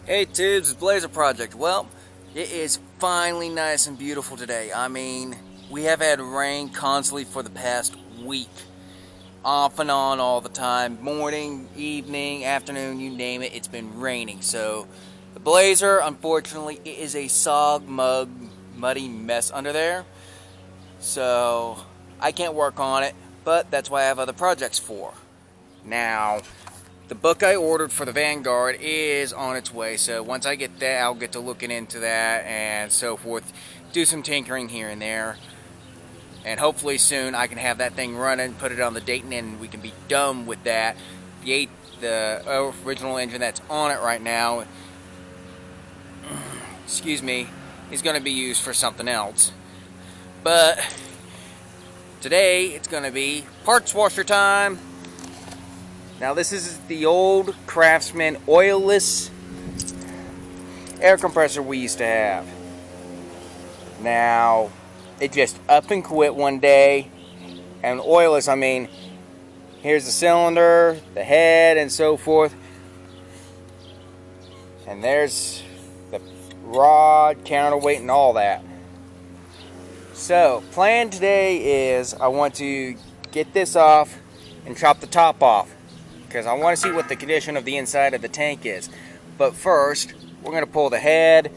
Hey tubes, it's Blazer Project. Well, it is finally nice and beautiful today. I mean, we have had rain constantly for the past week. Off and on all the time. Morning, evening, afternoon, you name it, it's been raining. So, the Blazer, unfortunately, it is a muddy mess under there. So, I can't work on it, but that's why I have other projects for. Now, the book I ordered for the Vanguard is on its way, so once I get that, I'll get to looking into that and so forth. Do some tinkering here and there. And hopefully soon I can have that thing running, put it on the Dayton, and we can be done with that. The original engine that's on it right now, excuse me, is going to be used for something else. But today it's going to be parts washer time. Now this is the old Craftsman oilless air compressor we used to have. Now it just up and quit one day, and oilless, I mean, here's the cylinder, the head, and so forth, and there's the rod, counterweight, and all that. So plan today is I want to get this off and chop the top off, because I want to see what the condition of the inside of the tank is. But first, we're going to pull the head,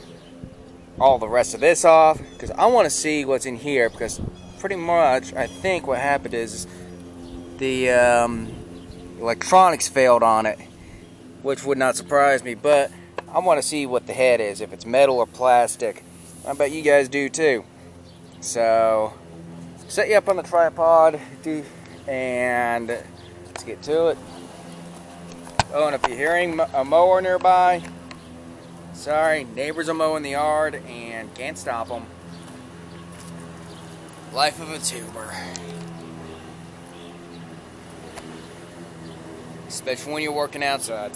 all the rest of this off, because I want to see what's in here, because pretty much I think what happened is the electronics failed on it, which would not surprise me, but I want to see what the head is, if it's metal or plastic. I bet you guys do too. So, set you up on the tripod, and let's get to it. Oh, and if you're hearing a mower nearby, sorry, neighbors are mowing the yard and can't stop them. Life of a tuber. Especially when you're working outside.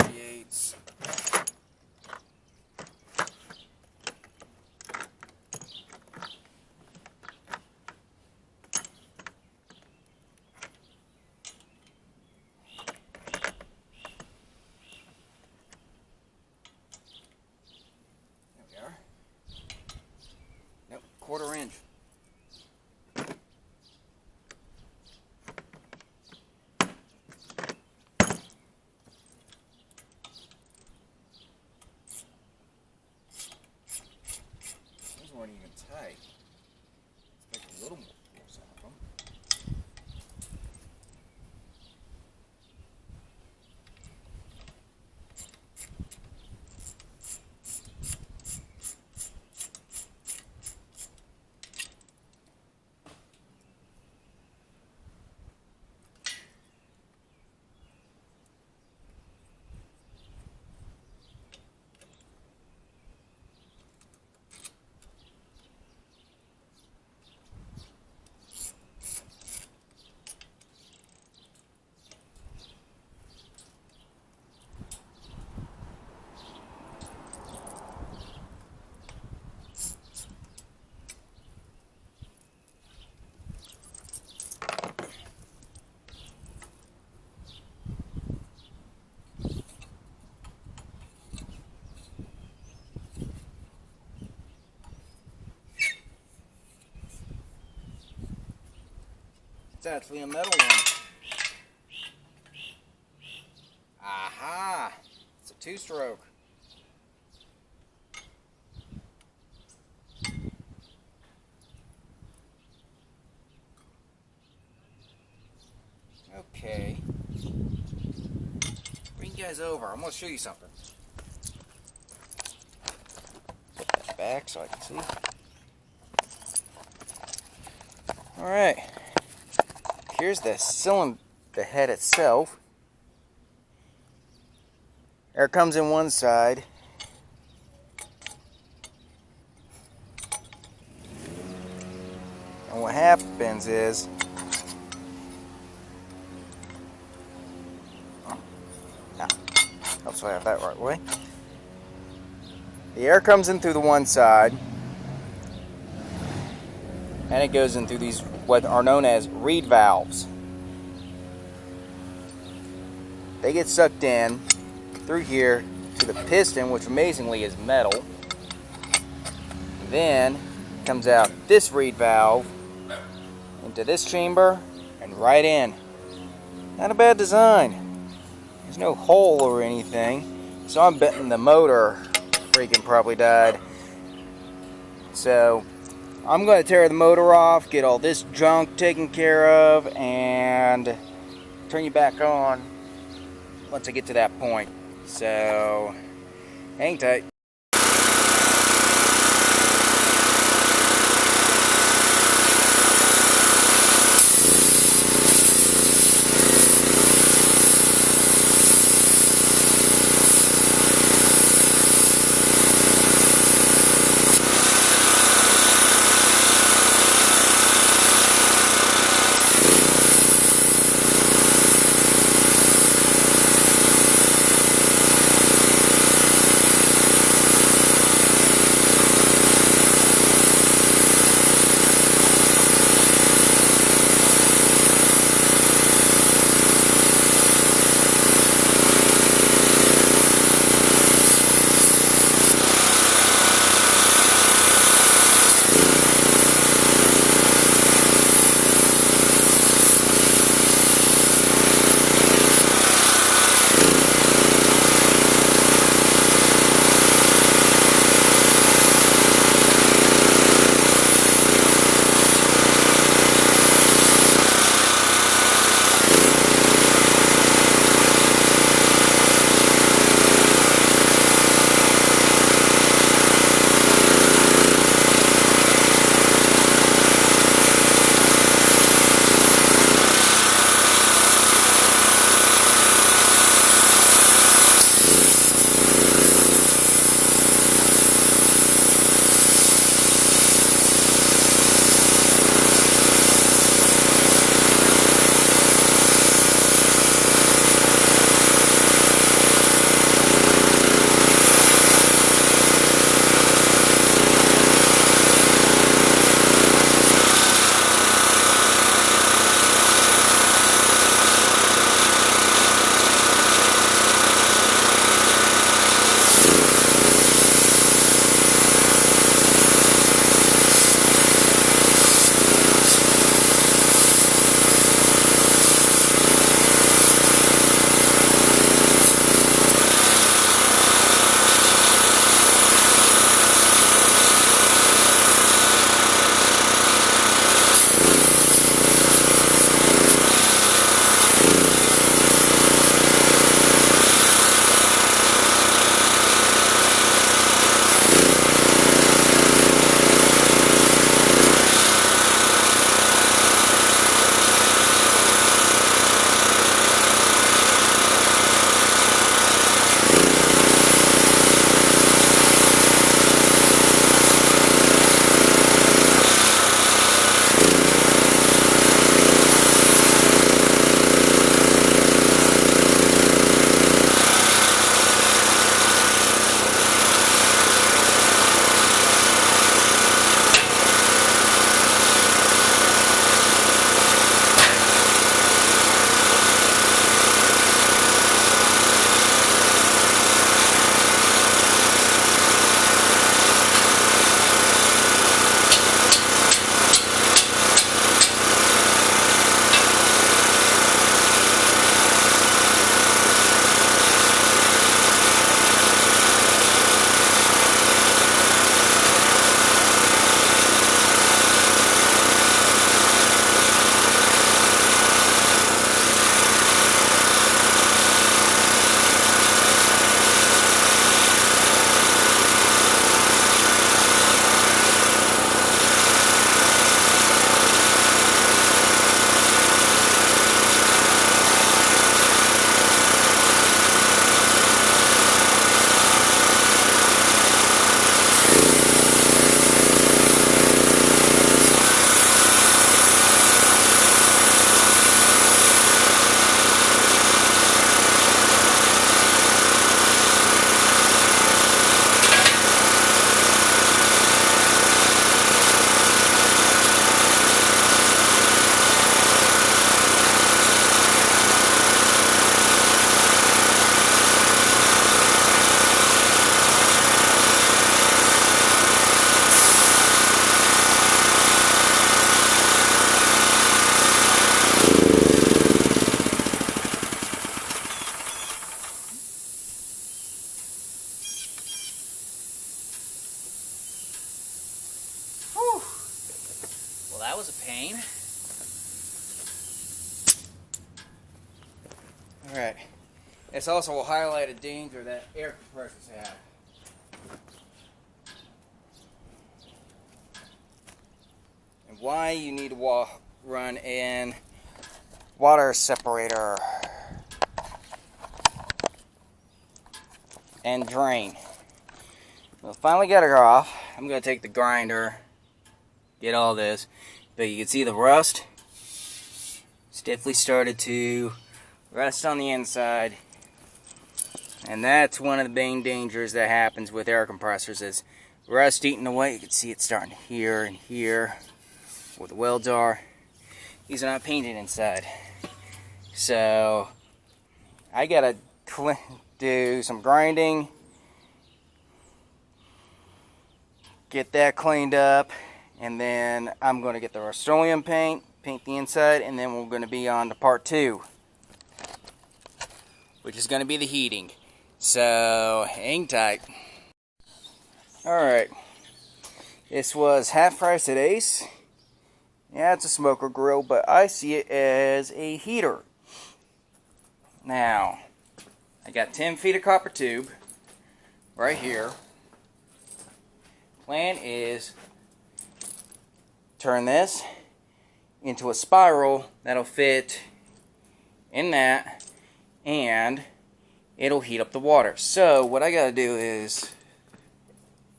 Creates. Nope, 1/4 inch. These weren't even tight. Let's make a little more force out of them. It's actually a metal one. Aha! It's a 2-stroke. Okay. Bring you guys over. I'm going to show you something. Put that back so I can see. Alright. Here's the cylinder, the head itself. Air comes in one side. And what happens is, so I have that right way. The air comes in through the one side, and it goes in through these what are known as reed valves. they get sucked in through here to the piston, which amazingly is metal. Then comes out this reed valve into this chamber and right in. Not a bad design. There's no hole or anything, so I'm betting the motor freaking probably died. So I'm going to tear the motor off, get all this junk taken care of, and turn you back on once I get to that point. So hang tight. Alright. It's also a highlighted danger that air compressors have. And why you need to run in water separator and drain. Well, finally got her off. I'm going to take the grinder, get all this, but you can see the rust. It's definitely started to rust on the inside, and that's one of the main dangers that happens with air compressors is rust eating away. You can see it starting here and here where the welds are. These are not painted inside, so I gotta do some grinding, get that cleaned up, and then I'm going to get the Rust-Oleum paint the inside, and then we're going to be on to part 2, which is going to be the heating. So hang tight. Alright, this was half price at Ace. Yeah, it's a smoker grill, but I see it as a heater. Now, I got 10 feet of copper tube right here. Plan is turn this into a spiral that'll fit in that, and it'll heat up the water. So what I gotta do is,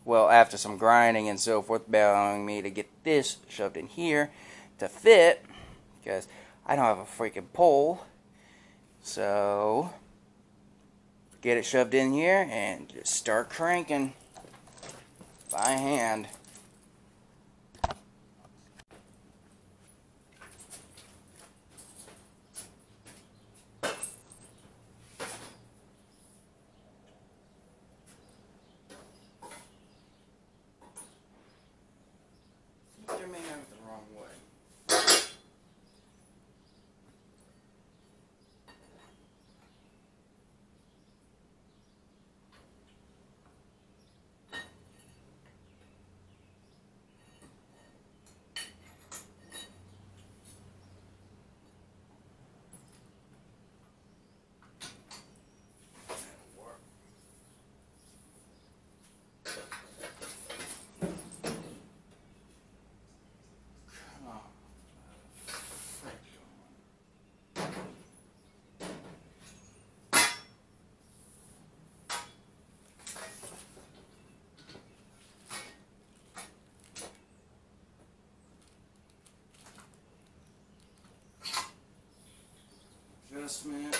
well, after some grinding and so forth, allowing me to get this shoved in here to fit, because I don't have a freaking pole. So get it shoved in here and just start cranking by hand. There may have it the wrong way. Adjustment.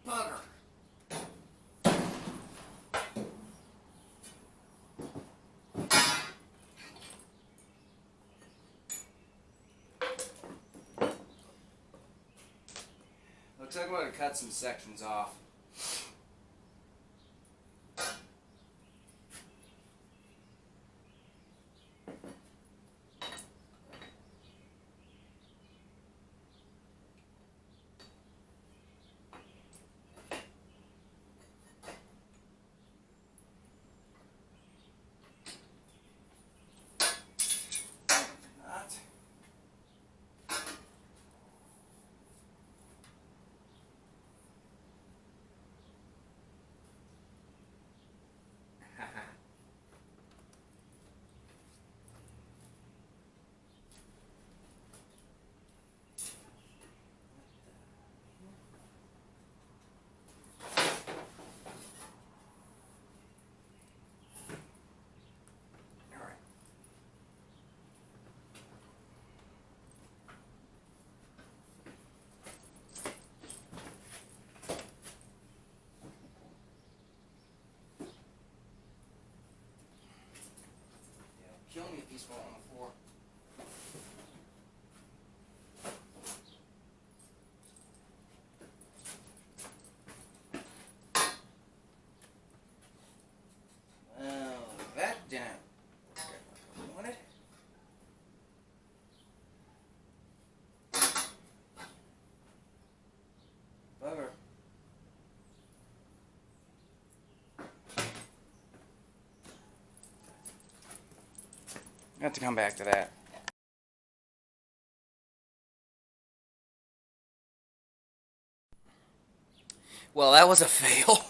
Bugger. Looks like I'm going to cut some sections off. Kill me if he's falling on the floor. Well, that didn't work out like I wanted. Bugger. I have to come back to that. Well, that was a fail.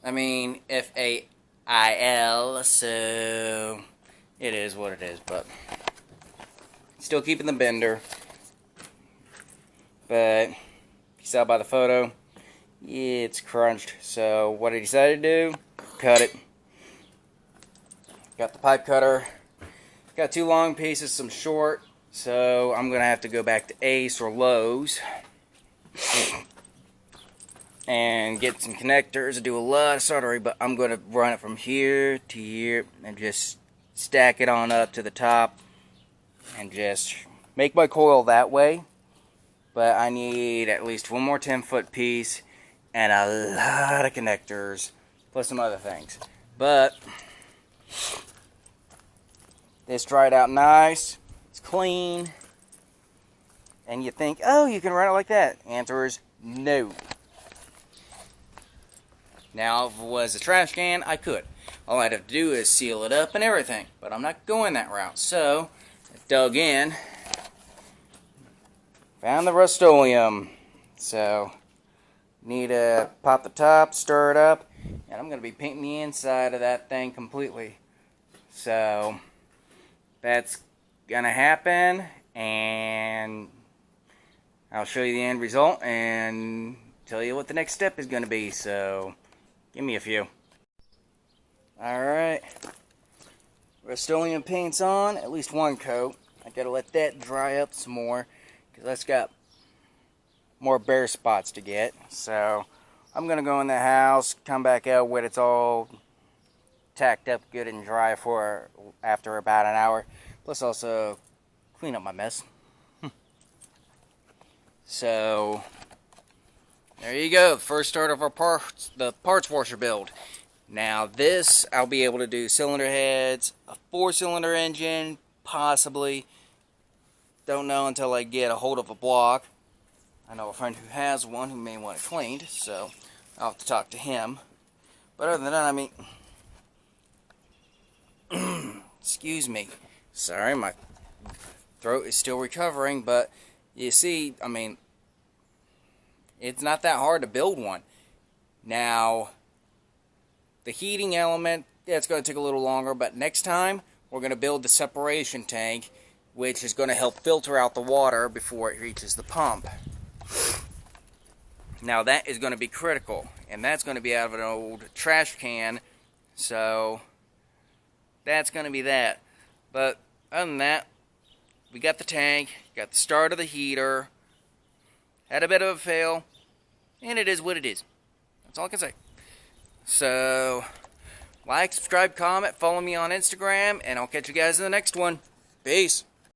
I mean, F-A-I-L, so it is what it is, but still keeping the bender. But you saw by the photo, it's crunched. So what I decided to do, cut it. Got the pipe cutter. Got 2 long pieces, some short. So I'm going to have to go back to Ace or Lowe's and get some connectors and do a lot of soldering, but I'm going to run it from here to here and just stack it on up to the top and just make my coil that way. But I need at least one more 10-foot piece and a lot of connectors plus some other things. But this dried out nice, it's clean, and you think, oh, you can run it like that. Answer is no. Now, if it was a trash can, I could. All I'd have to do is seal it up and everything, but I'm not going that route. So, I dug in, found the Rust-Oleum. So, need to pop the top, stir it up, and I'm going to be painting the inside of that thing completely. So, that's going to happen, and I'll show you the end result and tell you what the next step is going to be. So, give me a few. Alright, Rust-Oleum paint's on, at least one coat. I gotta let that dry up some more, because that's got more bare spots to get. So, I'm gonna go in the house, come back out when it's all tacked up good and dry for after about an hour. Plus also clean up my mess. So, there you go, first start of our the parts washer build. Now this, I'll be able to do cylinder heads, a 4-cylinder engine, possibly. Don't know until I get a hold of a block. I know a friend who has one who may want it cleaned, so I'll have to talk to him. But other than that, I mean, excuse me. Sorry, my throat is still recovering, but you see, I mean, it's not that hard to build one. Now, the heating element, yeah, it's going to take a little longer, but next time we're going to build the separation tank, which is going to help filter out the water before it reaches the pump. Now that is going to be critical, and that's going to be out of an old trash can, so that's going to be that. But other than that, we got the tank, got the start of the heater, had a bit of a fail, and it is what it is. That's all I can say. So, like, subscribe, comment, follow me on Instagram, and I'll catch you guys in the next one. Peace.